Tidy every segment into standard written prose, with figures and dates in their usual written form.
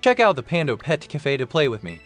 Check out the Pando Pet Cafe to play with me.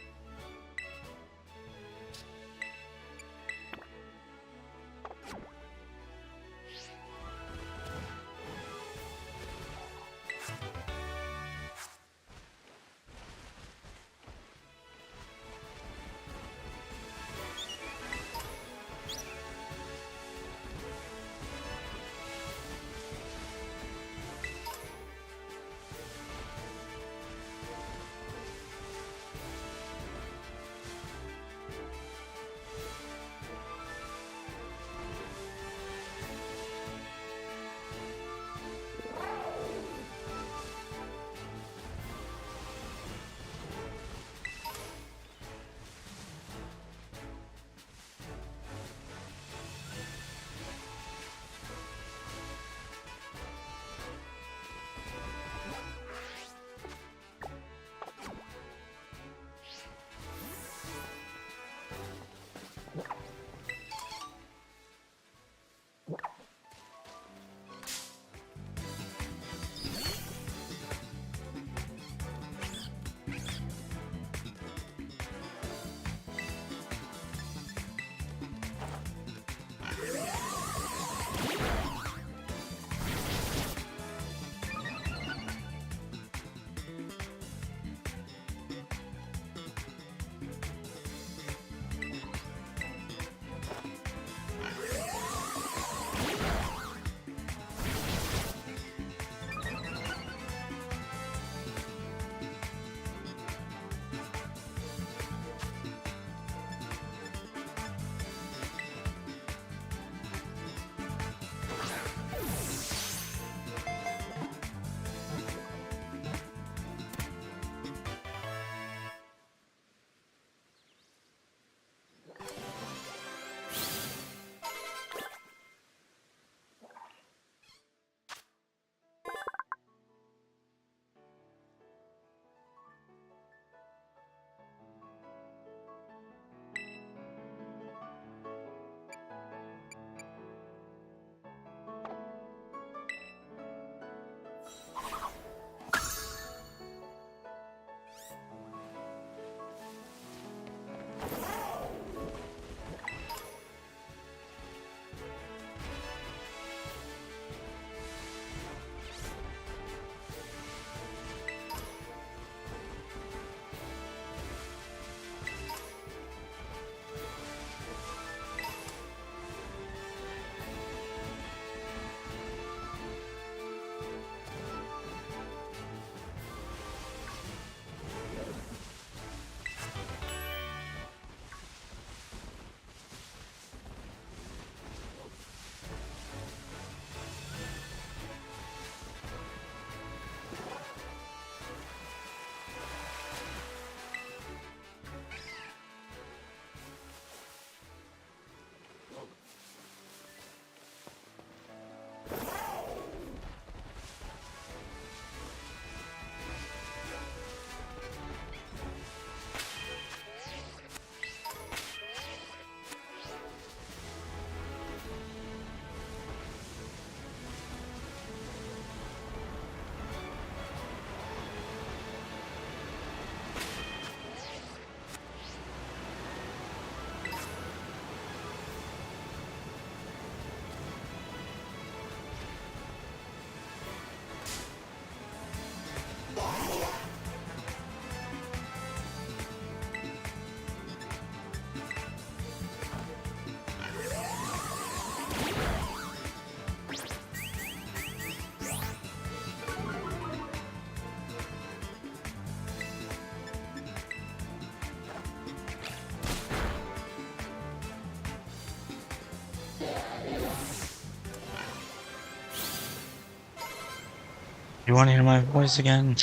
You want to hear my voice again?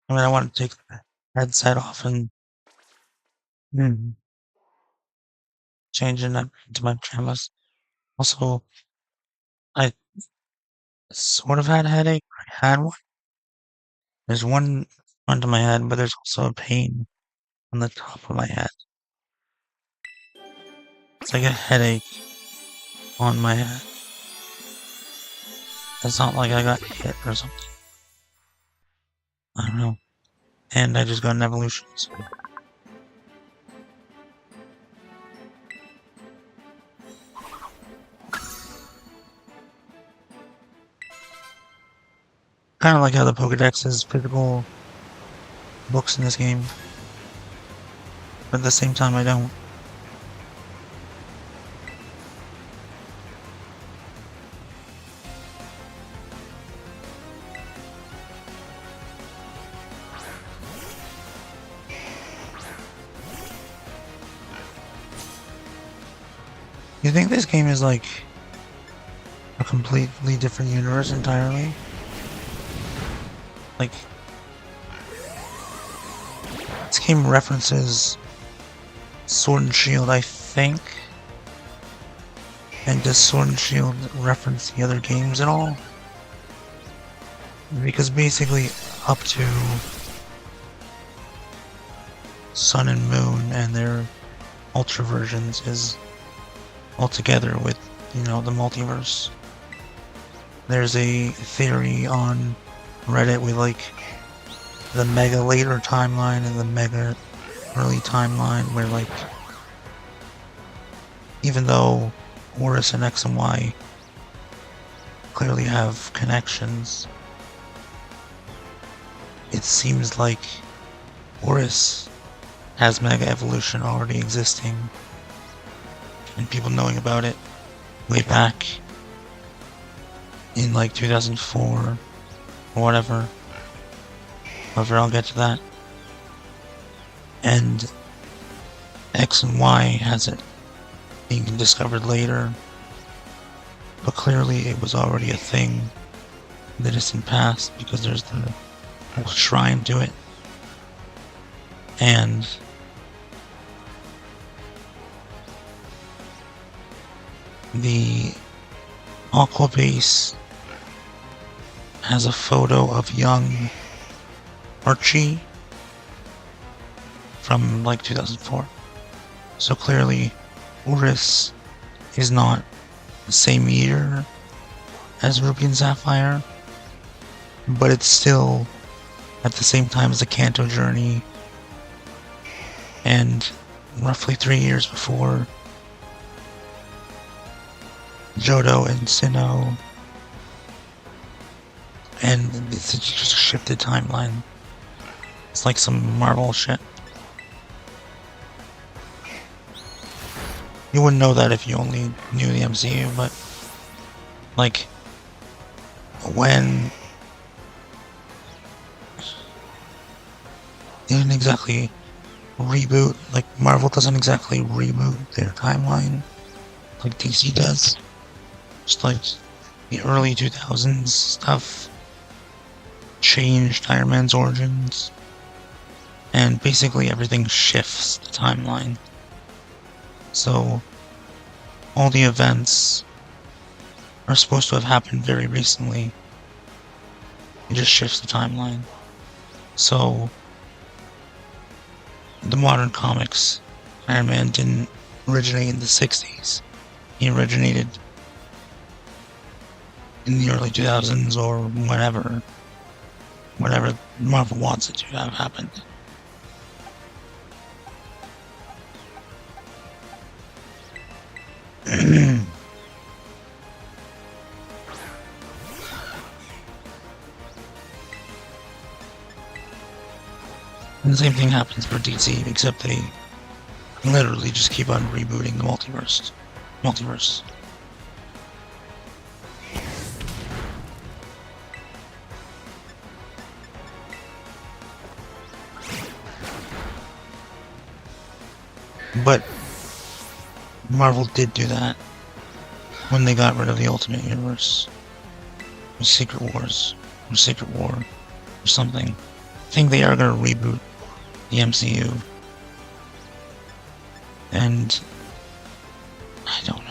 I want to take the headset off and change it to my pajamas. Also, I sort of had a headache. I had one. There's one under my head, but there's also a pain on the top of my head. It's like a headache on my head. It's not like I got hit or something. I don't know. And I just got an evolution. So. Kind of like how the Pokedex is physical books in this game. But at the same time, I don't. You think this game is like a completely different universe entirely? Like, this game references Sword and Shield, I think. And does Sword and Shield reference the other games at all? Because basically, up to Sun and Moon and their Ultra versions is all together with, you know, the multiverse. There's a theory on Reddit with like the mega later timeline and the mega early timeline where like even though Horus and X and Y clearly have connections, it seems like Horus has mega evolution already existing and people knowing about it way back in like 2004 or whatever. However, I'll get to that. And X and Y has it being discovered later, but clearly it was already a thing in the distant past because there's the whole shrine to it. And the Aqua base has a photo of young Archie from like 2004. So clearly Horus is not the same year as Ruby and Sapphire, but it's still at the same time as the Kanto journey and roughly 3 years before Johto and Sinnoh, and it's just a shifted timeline. It's like some Marvel shit. You wouldn't know that if you only knew the MCU, but like when they didn't exactly reboot, like Marvel doesn't exactly reboot their timeline like DC does. Just like the early 2000s stuff changed Iron Man's origins, and basically everything shifts the timeline. So all the events are supposed to have happened very recently. It just shifts the timeline. So the modern comics, Iron Man didn't originate in the 60s. He originated in the early 2000s or whenever Marvel wants it to have happened. And the same thing happens for DC, except they literally just keep on rebooting the multiverse. But Marvel did do that when they got rid of the Ultimate Universe. Or Secret Wars. Or Secret War. Or something. I think they are going to reboot the MCU. And I don't know.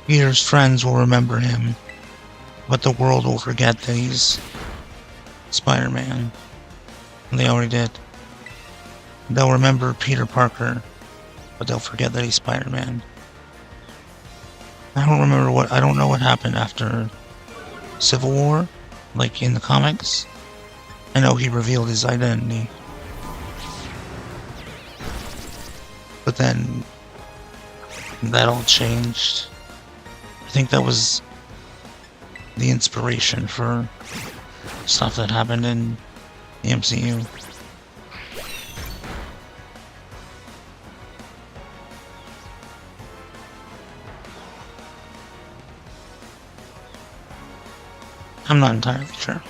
Peter's friends will remember him but the world will forget that he's Spider-Man. They already did. They'll remember Peter Parker, but they'll forget that he's Spider-Man. I don't know what happened after Civil War, like in the comics. I know he revealed his identity. But then that all changed. I think that was the inspiration for stuff that happened in the MCU. I'm not entirely sure.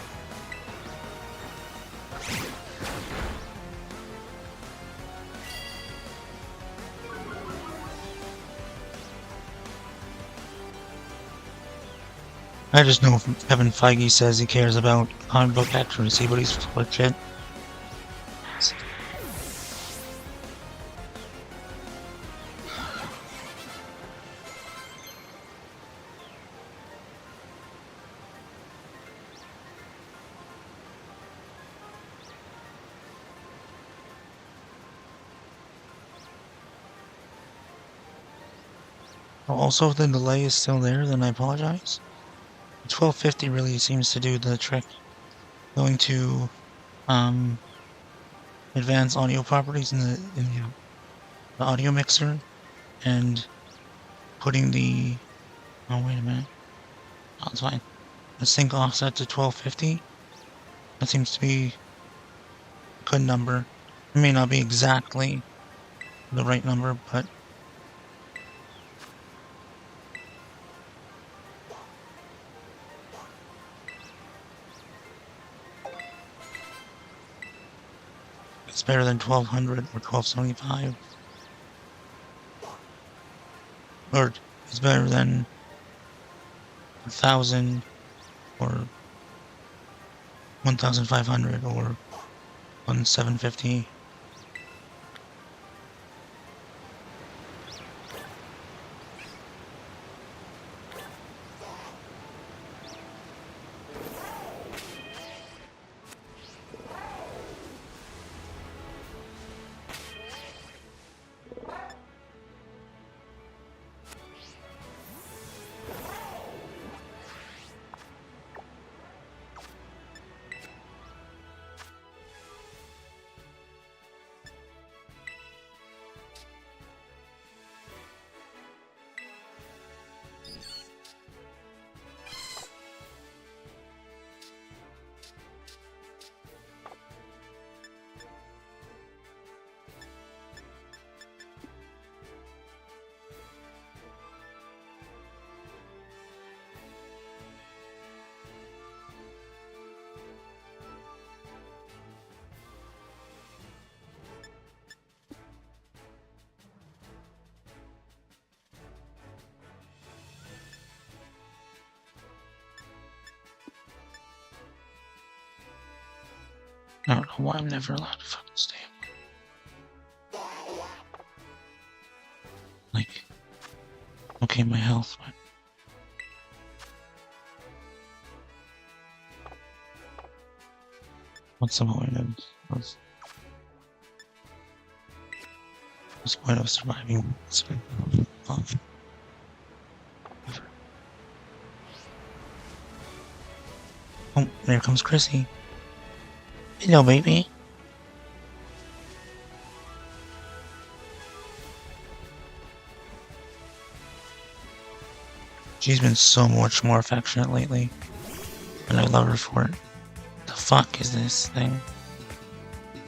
I just know Kevin Feige says he cares about comic book accuracy, but he's full of shit. Also, if the delay is still there, then I apologize. 1250 really seems to do the trick. Going to advanced audio properties in the audio mixer and putting the oh wait a minute. Oh, it's fine. The sync offset to 1250. That seems to be a good number. It may not be exactly the right number, but it's better than 1200 or 1275. Or it's better than 1000 or 1500 or 1750. I don't know why I'm never allowed to fucking stay awake. Like, okay, my health, but what's the point of what's the point of surviving? Oh, there comes Chrissy. Hello, baby. She's been so much more affectionate lately, and I love her for it. The fuck is this thing?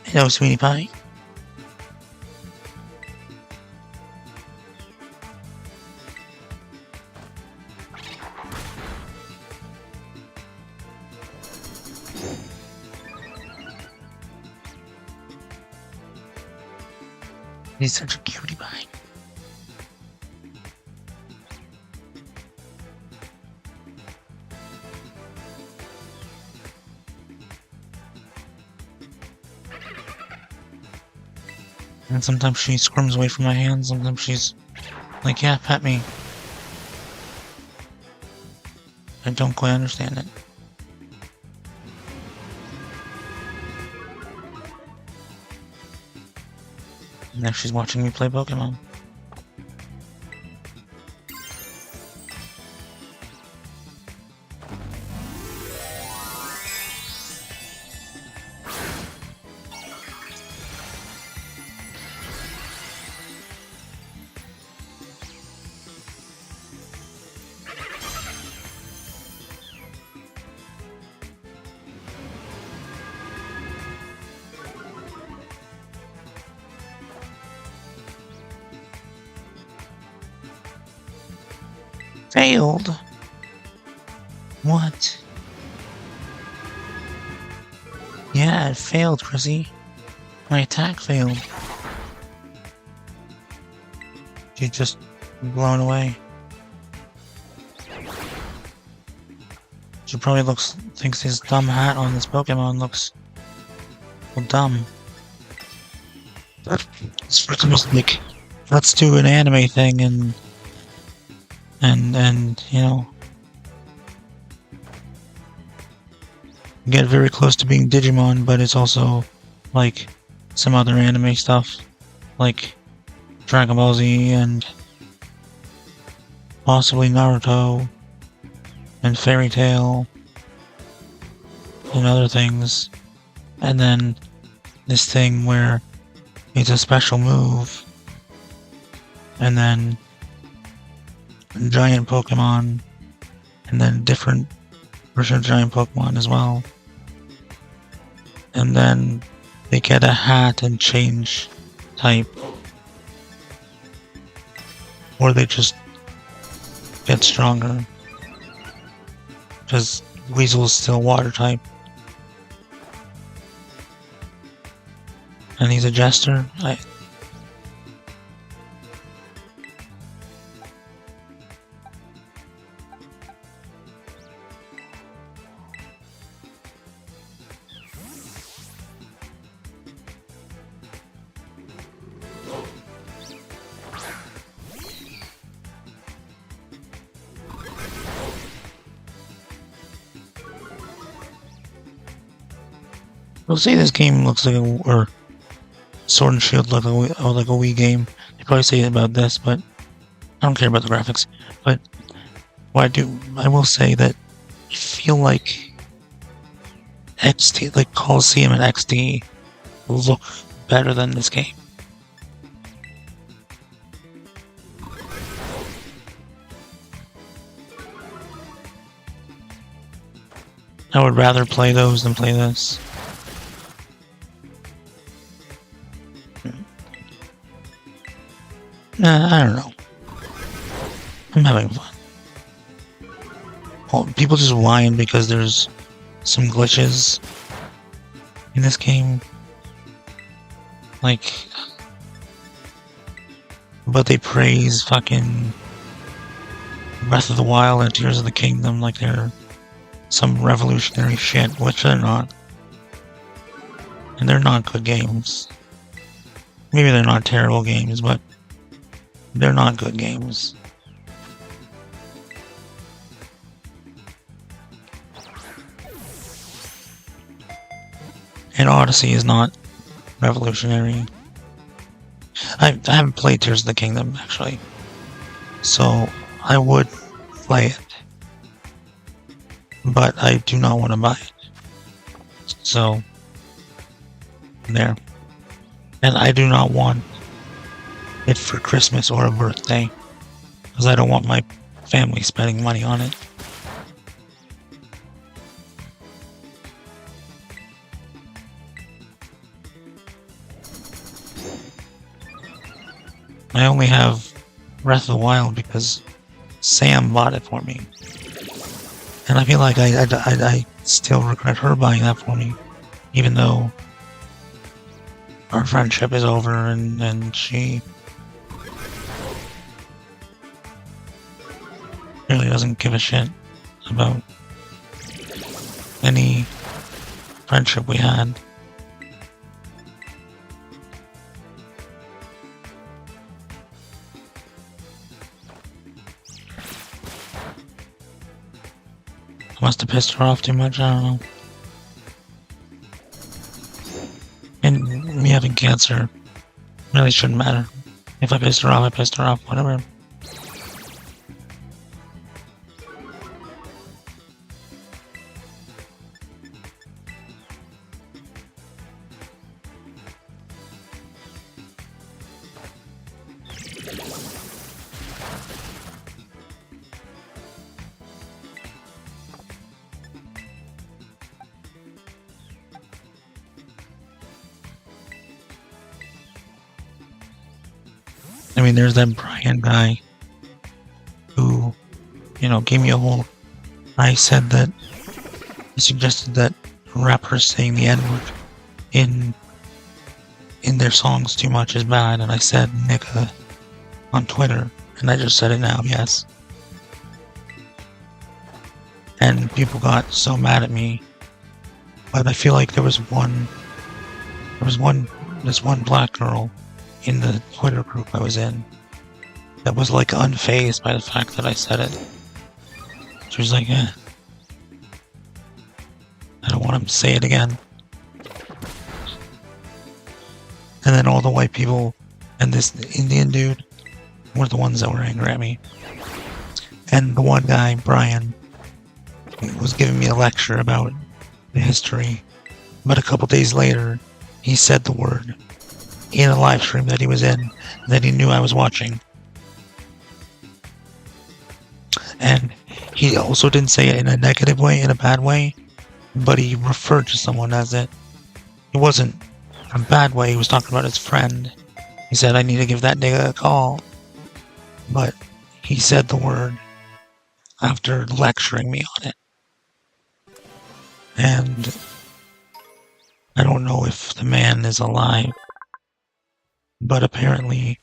Hello, sweetie pie. He's such a cutie pie. And sometimes she squirms away from my hands, sometimes she's like, yeah, pet me. I don't quite understand it. Now she's watching me play Pokemon. Failed? What? Yeah, it failed, Chrissy. My attack failed. She's just blown away. She probably thinks his dumb hat on this Pokemon looks well, dumb. It's first almost like, let's do an anime thing and you know, get very close to being Digimon, but it's also like some other anime stuff, like Dragon Ball Z and possibly Naruto and Fairy Tail and other things, and then this thing where it's a special move, and then giant Pokemon, and then different version of giant Pokemon as well, and then they get a hat and change type, or they just get stronger, because Weasel is still water type, and he's a jester. We'll say this game looks like or Sword and Shield look like a Wii game. They probably say about this, but I don't care about the graphics. But what I will say that I feel like XD, like Coliseum and XD, look better than this game. I would rather play those than play this. I don't know. I'm having fun. Well, people just whine because there's some glitches in this game. Like, but they praise fucking Breath of the Wild and Tears of the Kingdom like they're some revolutionary shit, which they're not. And they're not good games. Maybe they're not terrible games, but they're not good games. And Odyssey is not revolutionary. I haven't played Tears of the Kingdom, actually. So, I would play it. But I do not want to buy it. So, there. And I do not want it for Christmas or a birthday, because I don't want my family spending money on it. I only have Breath of the Wild because Sam bought it for me, and I feel like I still regret her buying that for me, even though our friendship is over and she really doesn't give a shit about any friendship we had. must have pissed her off too much, I don't know. And me having cancer really shouldn't matter. If I pissed her off, I pissed her off, whatever. I mean, there's that Brian guy who, gave me a whole. I said that he suggested that rappers saying the N-word in their songs too much is bad, and I said nigga on Twitter, and I just said it now, yes. And people got so mad at me, but I feel like this one black girl in the Twitter group I was in that was like unfazed by the fact that I said it. She was like, I don't want him to say it again. And then all the white people and this Indian dude were the ones that were angry at me. And the one guy, Brian, was giving me a lecture about the history. But a couple days later, he said the word in a live stream that he was in, that he knew I was watching. And he also didn't say it in a negative way, in a bad way, but he referred to someone as it. It wasn't a bad way, he was talking about his friend. He said, I need to give that nigga a call. But he said the word after lecturing me on it. And I don't know if the man is alive, but apparently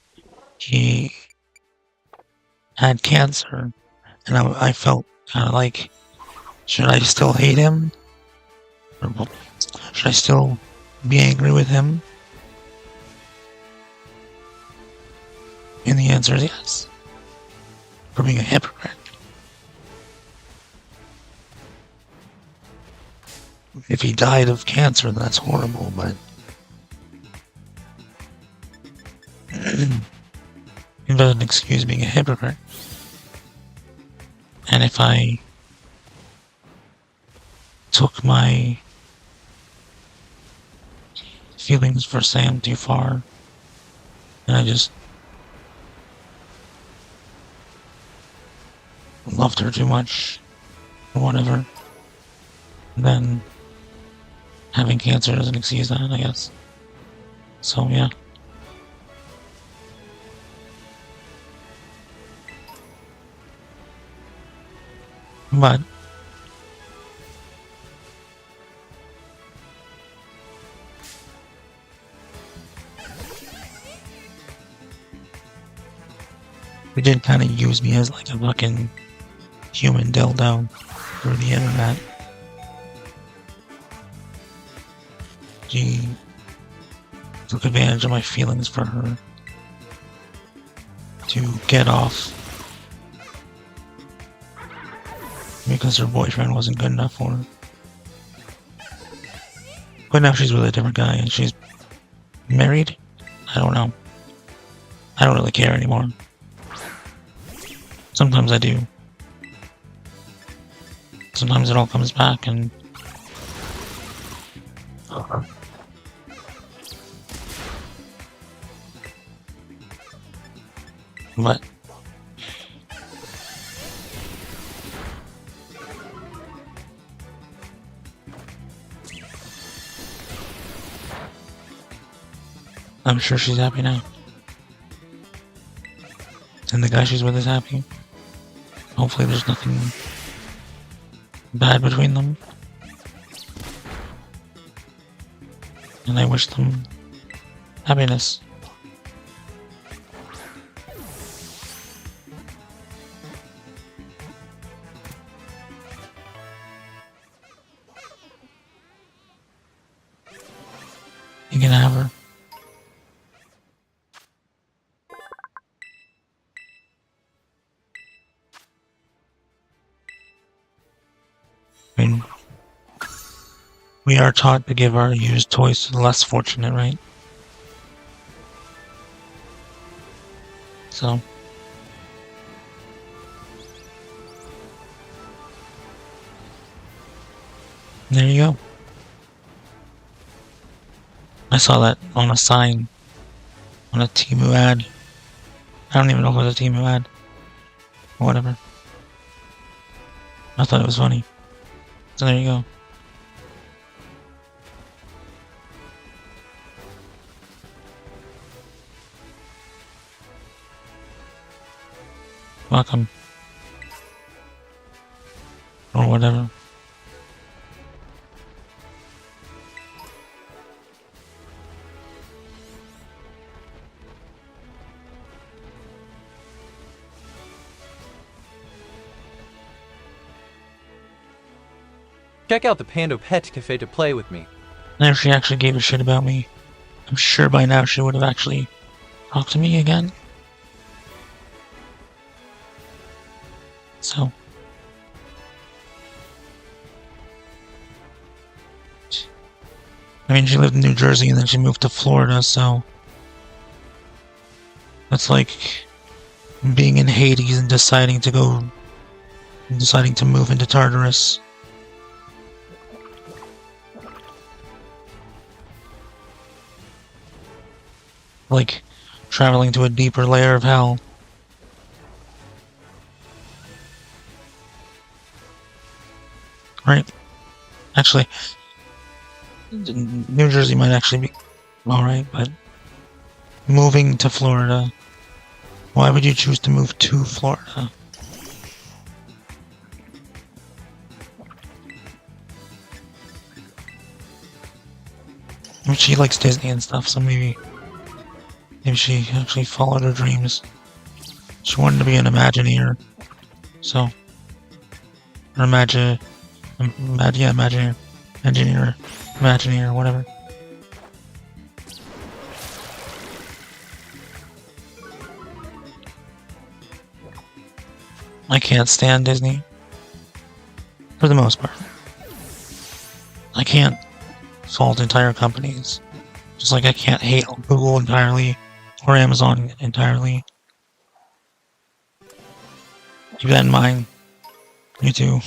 he had cancer, and I felt kind of like, should I still hate him? Or should I still be angry with him? And the answer is yes. For being a hypocrite. If he died of cancer, that's horrible, but it doesn't excuse being a hypocrite. And if I took my feelings for Sam too far, and I just loved her too much, or whatever, then having cancer doesn't excuse that, I guess. So, yeah. But he did kind of use me as like a fucking human dildo through the internet. She took advantage of my feelings for her to get off because her boyfriend wasn't good enough for her. But now she's with a different guy and she's married? I don't know. I don't really care anymore. Sometimes I do. Sometimes it all comes back and... But... I'm sure she's happy now. And the guy she's with is happy. Hopefully there's nothing bad between them. And I wish them happiness. You can have her. We are taught to give our used toys to the less fortunate, right? So... there you go. I saw that on a sign, on a Temu ad. I don't even know if it was a Temu ad. Whatever. I thought it was funny. So there you go. Welcome. Or whatever. Check out the Panda Pet Cafe to play with me. And if she actually gave a shit about me, I'm sure by now she would have actually talked to me again. So... I mean, she lived in New Jersey and then she moved to Florida, so... that's like being in Hades and deciding to move into Tartarus. Like traveling to a deeper layer of hell. Right? Actually, New Jersey might actually be alright, but moving to Florida, why would you choose to move to Florida? I mean, she likes Disney and stuff, so maybe she actually followed her dreams. She wanted to be an Imagineer, so... or Imagineer, whatever. I can't stand Disney. For the most part. I can't fault entire companies. Just like I can't hate Google entirely, or Amazon entirely. Keep that in mind. You too.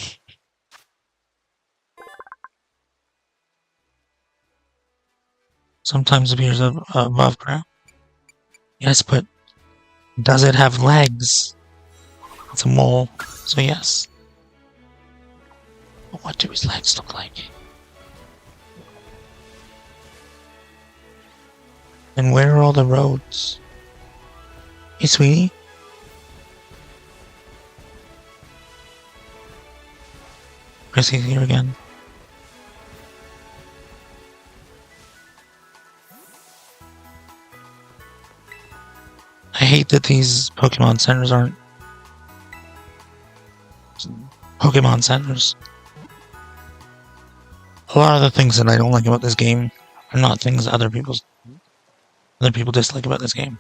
Sometimes appears above ground. Yes, but does it have legs? It's a mole, so yes. But what do his legs look like? And where are all the roads? Hey, sweetie? Chrissy's here again. I hate that these Pokemon centers aren't Pokemon centers. A lot of the things that I don't like about this game are not things other people dislike about this game.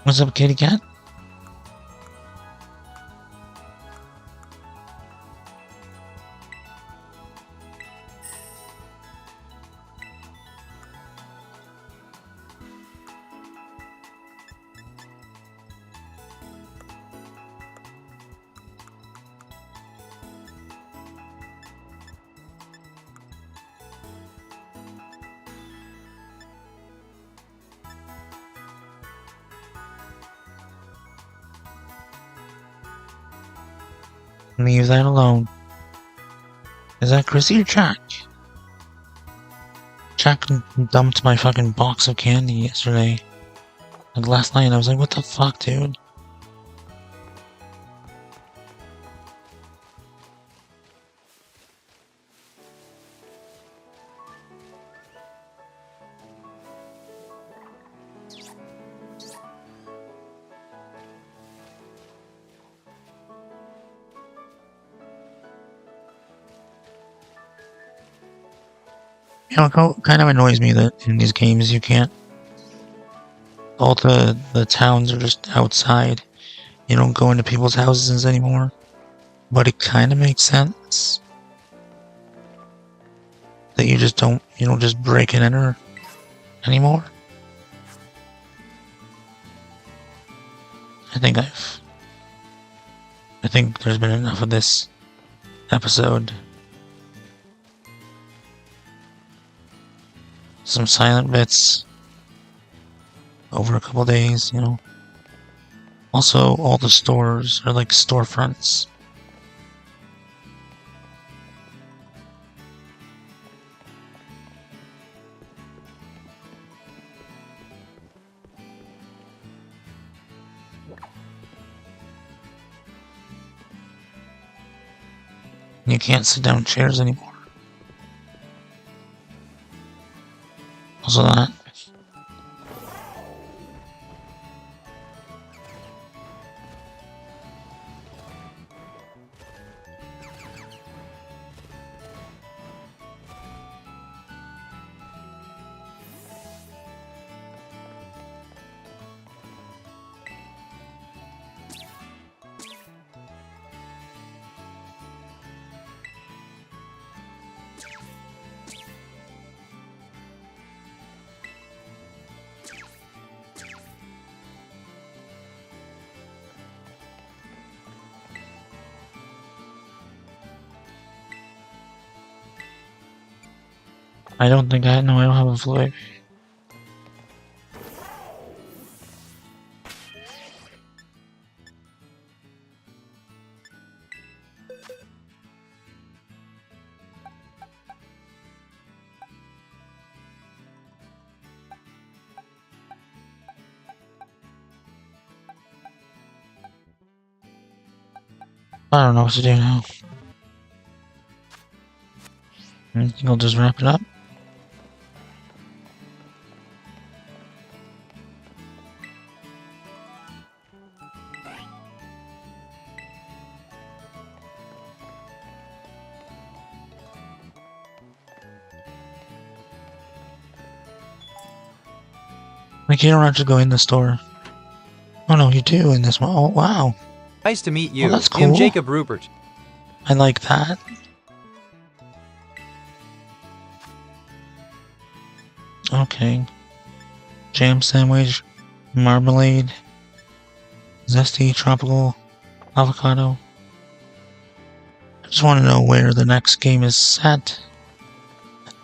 What's up, kitty cat? Leave that alone. Is that Chrissy or Jack? Jack dumped my fucking box of candy yesterday. Like last night, I was like, what the fuck, dude? You know, it kind of annoys me that in these games you can't. All the towns are just outside. You don't go into people's houses anymore. But it kind of makes sense that you don't just break and enter anymore. I think there's been enough of this episode. Some silent bits over a couple days, you know. Also, all the stores are like storefronts. You can't sit down in chairs anymore. Also that. I don't have a flick. I don't know what to do now. I think I'll just wrap it up. Like, you don't have to go in the store. Oh no, you do in this one. Oh, wow. Nice to meet you. Oh, that's I am cool. Jacob Rupert. I like that. Okay. Jam sandwich, marmalade, zesty tropical avocado. I just want to know where the next game is set.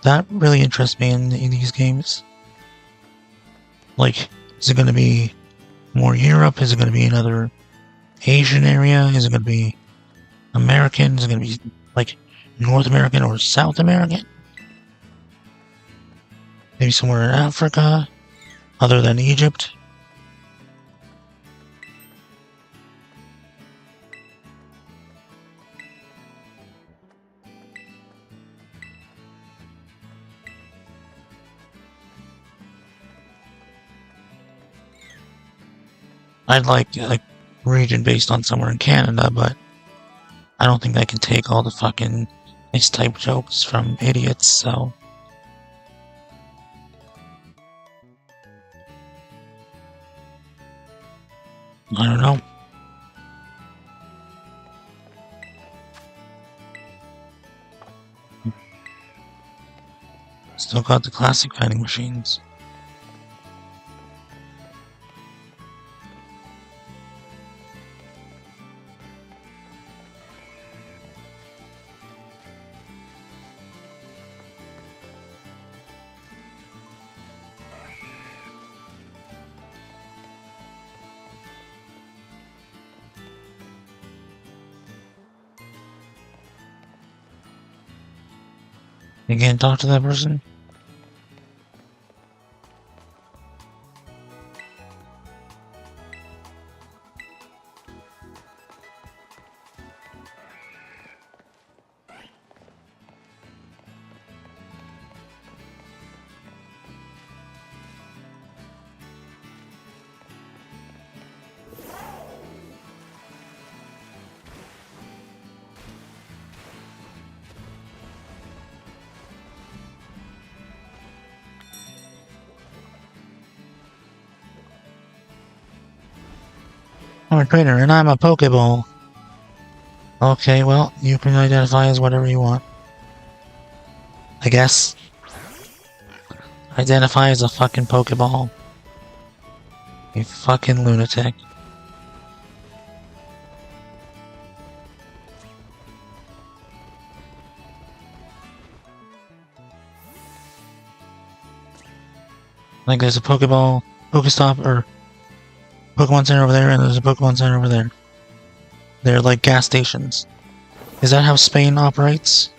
That really interests me in these games. Like, is it going to be more Europe? Is it going to be another Asian area? Is it going to be American? Is it going to be like North American or South American? Maybe somewhere in Africa, other than Egypt. I'd like region based on somewhere in Canada, but I don't think I can take all the fucking nice type jokes from idiots, so. I don't know. Still got the classic vending machines. You can't talk to that person? I'm a trainer, and I'm a Pokeball. Okay, well, you can identify as whatever you want. I guess. Identify as a fucking Pokeball. You fucking lunatic. Like there's a Pokeball, Pokestop, or Pokemon Center over there, and there's a Pokemon Center over there. They're like gas stations. Is that how Spain operates?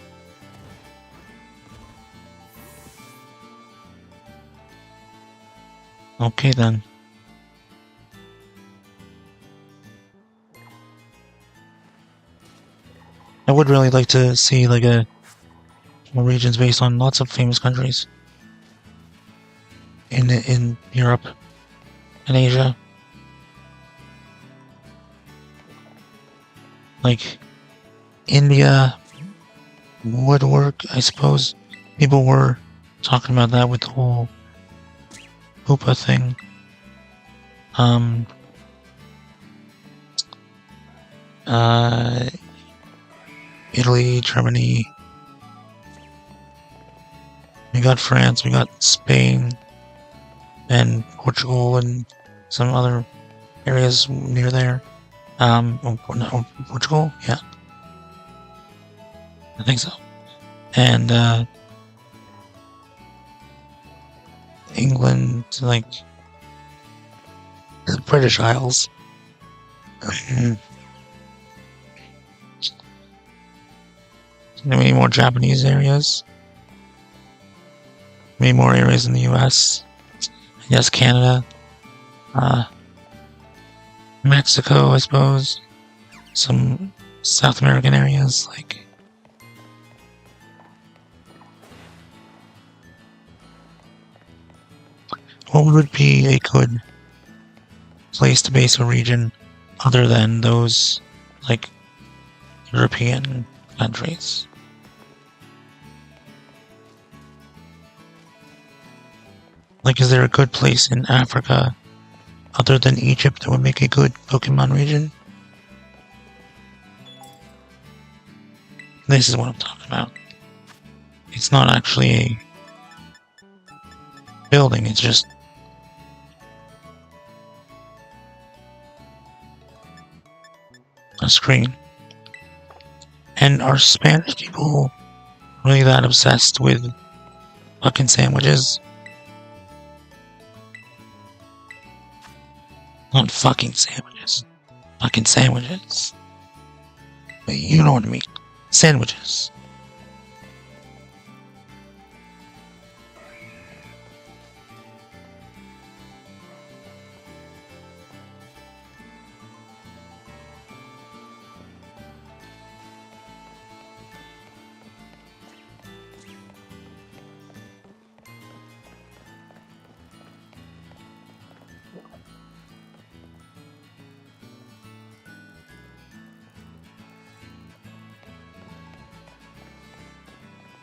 Okay then. I would really like to see like a regions based on lots of famous countries in Europe and Asia. Like India would work, I suppose. People were talking about that with the whole Hoopa thing. Italy, Germany. We got France, we got Spain, and Portugal, and some other areas near there. Portugal? Yeah. I think so. And, England, like, the British Isles. Many more Japanese areas. Many more areas in the US. I guess Canada. Mexico, I suppose. Some South American areas, like... What would be a good place to base a region other than those, like, European countries? Like, is there a good place in Africa other than Egypt that would make a good Pokemon region? This is what I'm talking about. It's not actually a building, it's just a screen. And are Spanish people really that obsessed with fucking sandwiches? Not fucking sandwiches. Fucking sandwiches. But you know what I mean. Sandwiches.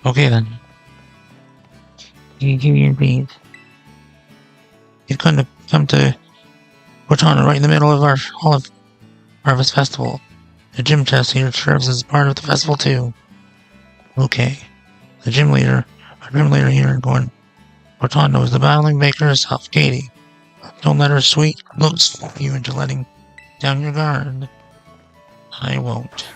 Okay then. Give me your beans. You've come to Cortana right in the middle of our Olive Harvest Festival. The gym test here serves as part of the festival too. Okay. The gym leader here going Cortana is the battling baker herself, Katie. Don't let her sweet looks fool you into letting down your guard. I won't.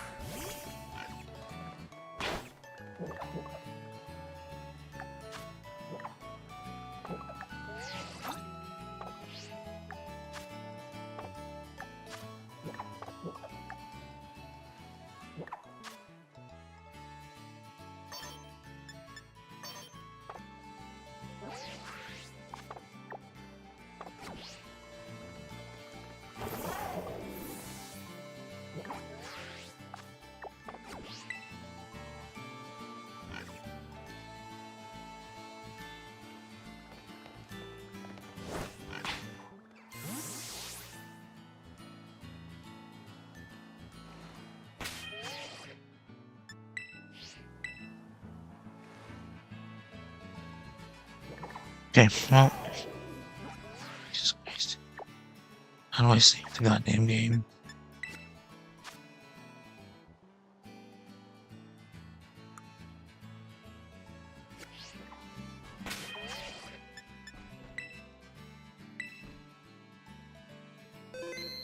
Okay, well, Jesus Christ. How do I save the goddamn game?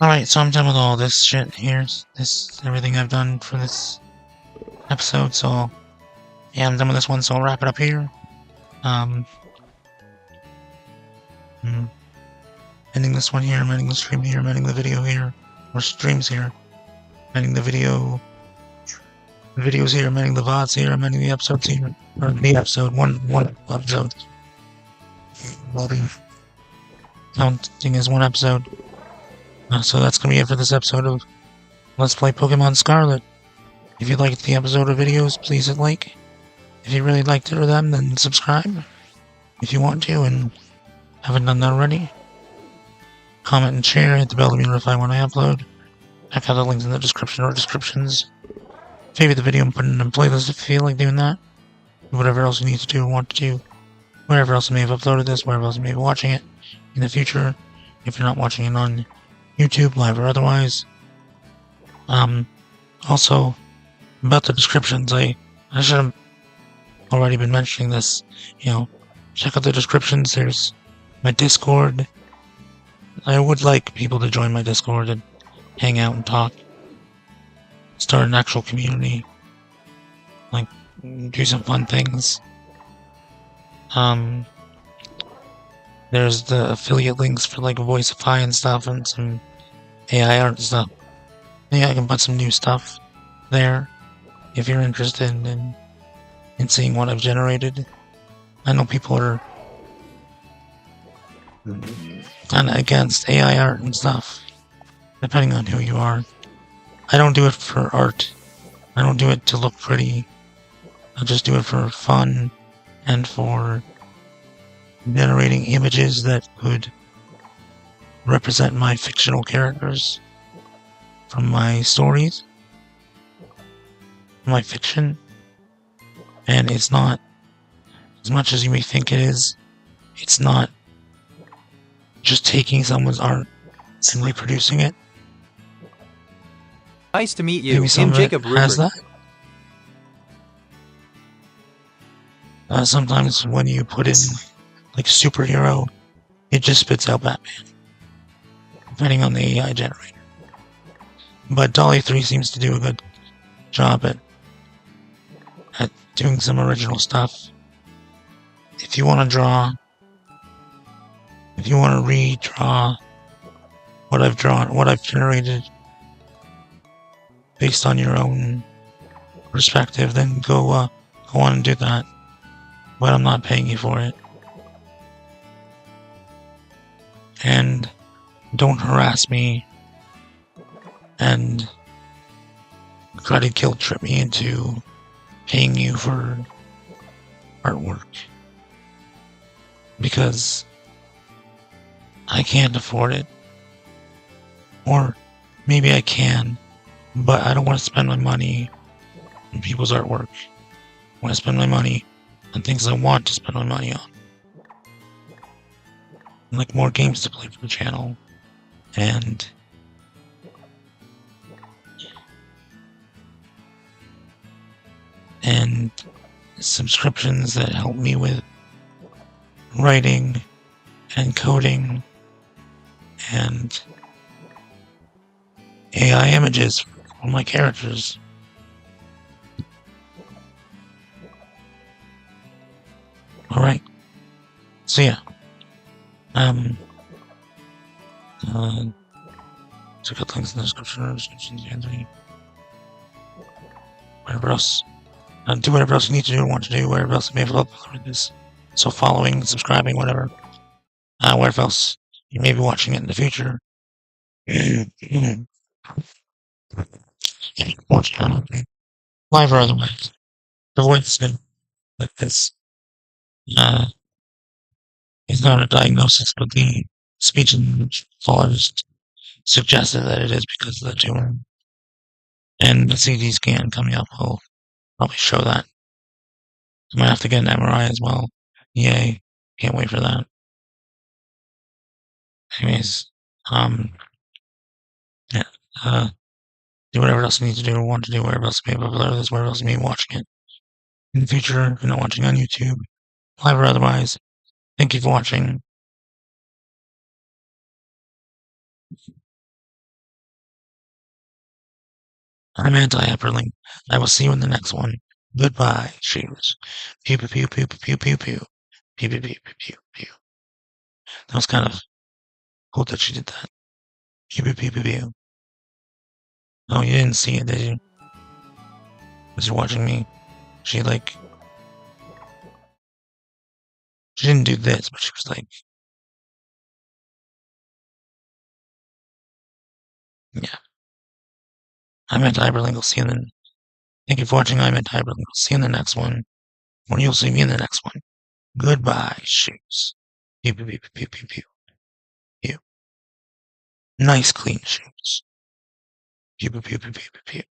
Alright, so I'm done with all this shit here. This everything I've done for this episode, so yeah, I'm done with this one, so I'll wrap it up here. Ending this one here, I'm ending the stream here, I'm ending the video here, or streams here. I'm ending the videos here, I'm ending the VODs here, I'm ending the episodes here. Or the episode, one episode. Counting as one episode. So that's gonna be it for this episode of Let's Play Pokemon Scarlet. If you liked the episode of videos, please hit like. If you really liked it or them, then subscribe. If you want to and haven't done that already. Comment and share, hit the bell to be notified when I upload. Check out the links in the description or descriptions. Favorite the video and put it in a playlist if you feel like doing that. Whatever else you need to do or want to do. Wherever else I may have uploaded this, wherever else you may be watching it in the future. If you're not watching it on YouTube, live or otherwise. Also, about the descriptions, I should have already been mentioning this. You know, check out the descriptions. There's my Discord. I would like people to join my Discord and hang out and talk. Start an actual community. Like, do some fun things. There's the affiliate links for like Voiceify and stuff and some AI art and stuff. Yeah, I can put some new stuff there if you're interested in seeing what I've generated. I know people are kind of against AI art and stuff, depending on who you are. I don't do it for art. I don't do it to look pretty. I just do it for fun and for generating images that could represent my fictional characters from my stories, my fiction. And it's not, as much as you may think it is, it's not just taking someone's art and reproducing it. Nice to meet you. Maybe some I'm of Jacob it has Rupert. that. Sometimes when you put in like superhero, it just spits out Batman, depending on the AI generator. But Dolly 3 seems to do a good job at doing some original stuff. If you want to draw, if you want to redraw what I've drawn, what I've generated based on your own perspective, then go on and do that. But I'm not paying you for it. And don't harass me and try to guilt trip me into paying you for artwork. Because I can't afford it. Or maybe I can, but I don't want to spend my money on people's artwork. I want to spend my money on things I want to spend my money on. Like more games to play for the channel. And subscriptions that help me with writing and coding and AI images for my characters. Alright. So yeah. Check out links in the description or descriptions, Anthony. Whatever else. Do whatever else you need to do or want to do, whatever else you may have uploaded this. So following, subscribing, whatever. Whatever else you may be watching it in the future. Watch channel. Live or otherwise. The voice is good. Like this. It's not a diagnosis, but the speech and pathologist suggested that it is because of the tumor. And the CT scan coming up will probably show that. I might have to get an MRI as well. Yay. Can't wait for that. Anyways, do whatever else you need to do or want to do, whatever else may be popular, whatever else may be watching it. In the future, if you're not watching on YouTube, live or otherwise, thank you for watching. I'm Anti-HyperLink. I will see you in the next one. Goodbye, shoes. Pew pew pew pew pew pew pew. Pew pew pew pew pew pew. That was kind of cool that she did that. Pew pew pew pew pew. Oh, you didn't see it, did you? Because you're watching me. She she didn't do this, but she was like, yeah. I'm Anti-HyperLink. I'll see you then. Thank you for watching. I'm Anti-HyperLink. I'll see you in the next one. Or you'll see me in the next one. Goodbye, shoes. Pew pew pew pew pew pew pew. Nice clean shoes. Pew pew pew pew pew pew pew.